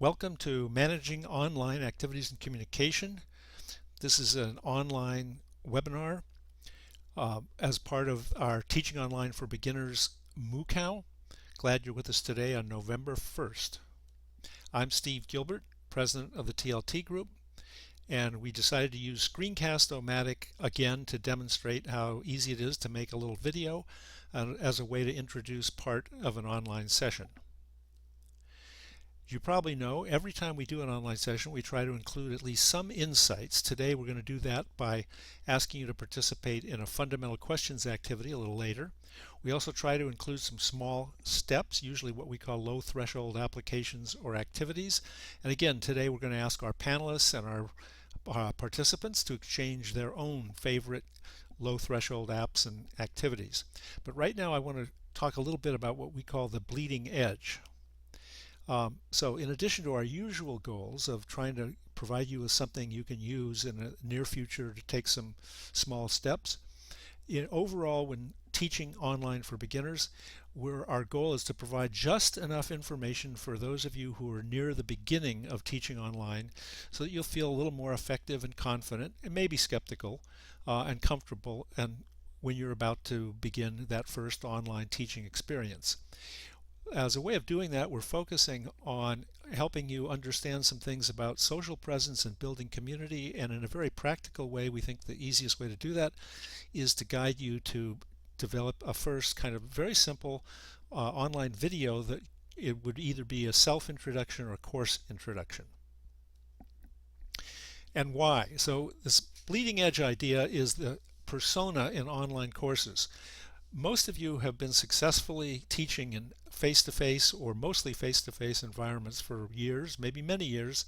Welcome to Managing Online Activities and Communication. This is an online webinar as part of our Teaching Online for Beginners MOOCOW. Glad you're with us today on November 1st. I'm Steve Gilbert, President of the TLT Group, and we decided to use Screencast-O-Matic again to demonstrate how easy it is to make a little video as a way to introduce part of an online session. You probably know every time we do an online session we try to include at least some insights. Today we're going to do that by asking you to participate in a fundamental questions activity a little later. We also try to include some small steps, usually what we call low threshold applications or activities. And again, today we're going to ask our panelists and our participants to exchange their own favorite low threshold apps and activities. But right now I want to talk a little bit about what we call the bleeding edge. So in addition to our usual goals of trying to provide you with something you can use in the near future to take some small steps, overall when teaching online for beginners, our goal is to provide just enough information for those of you who are near the beginning of teaching online so that you'll feel a little more effective and confident and maybe skeptical and comfortable and when you're about to begin that first online teaching experience. As a way of doing that, we're focusing on helping you understand some things about social presence and building community, and in a very practical way we think the easiest way to do that is to guide you to develop a first kind of very simple online video that it would either be a self-introduction or a course introduction. And why? So this bleeding edge idea is the persona in online courses. Most of you have been successfully teaching in face-to-face or mostly face-to-face environments for years, maybe many years,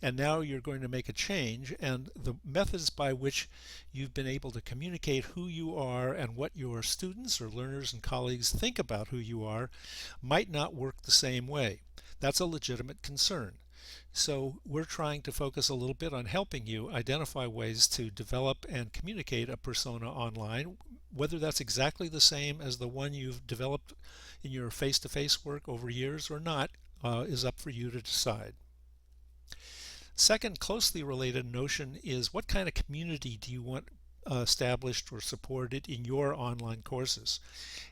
and now you're going to make a change, and the methods by which you've been able to communicate who you are and what your students or learners and colleagues think about who you are might not work the same way. That's a legitimate concern. So we're trying to focus a little bit on helping you identify ways to develop and communicate a persona online. Whether that's exactly the same as the one you've developed in your face-to-face work over years or not is up for you to decide. Second closely related notion is what kind of community do you want established or supported in your online courses.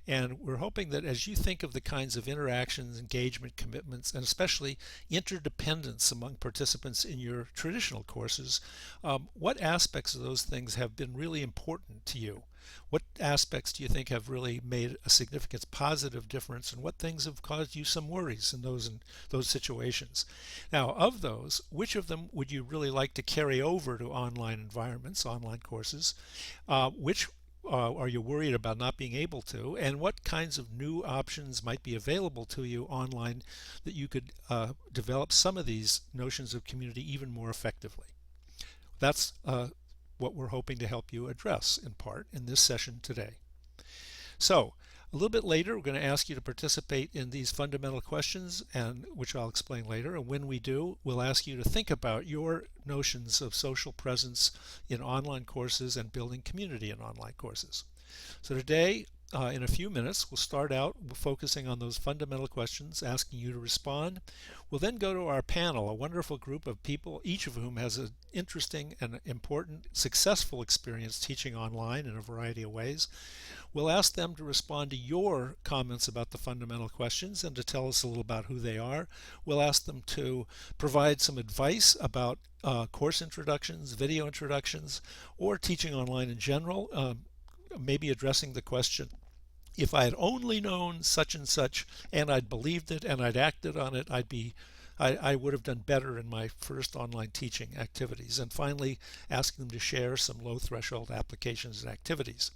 And we're hoping that as you think of the kinds of interactions, engagement, commitments, and especially interdependence among participants in your traditional courses, what aspects of those things have been really important to you? What aspects do you think have really made a significant positive difference, and what things have caused you some worries in those situations? Now, of those, which of them would you really like to carry over to online environments, online courses? Which are you worried about not being able to, and what kinds of new options might be available to you online that you could develop some of these notions of community even more effectively? That's what we're hoping to help you address in part in this session today. So a little bit later we're going to ask you to participate in these fundamental questions, and which I'll explain later, and when we do we'll ask you to think about your notions of social presence in online courses and building community in online courses. So today in a few minutes we'll start out focusing on those fundamental questions, asking you to respond. We'll then go to our panel, a wonderful group of people, each of whom has an interesting and important, successful experience teaching online in a variety of ways. We'll ask them to respond to your comments about the fundamental questions and to tell us a little about who they are. We'll ask them to provide some advice about course introductions, video introductions, or teaching online in general, maybe addressing the question, if I had only known such and such and I'd believed it and I'd acted on it, I would have done better in my first online teaching activities. And finally, asking them to share some low threshold applications and activities.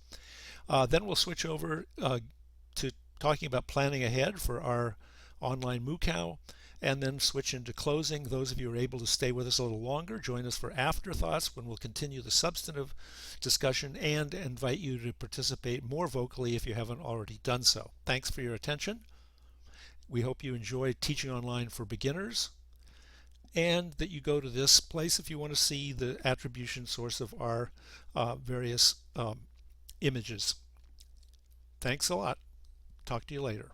Then we'll switch over to talking about planning ahead for our online MOOCOW, and then switch into closing. Those of you who are able to stay with us a little longer, join us for afterthoughts when we'll continue the substantive discussion and invite you to participate more vocally if you haven't already done so. Thanks for your attention. We hope you enjoy teaching online for beginners, and that you go to this place if you want to see the attribution source of our various images. Thanks a lot. Talk to you later.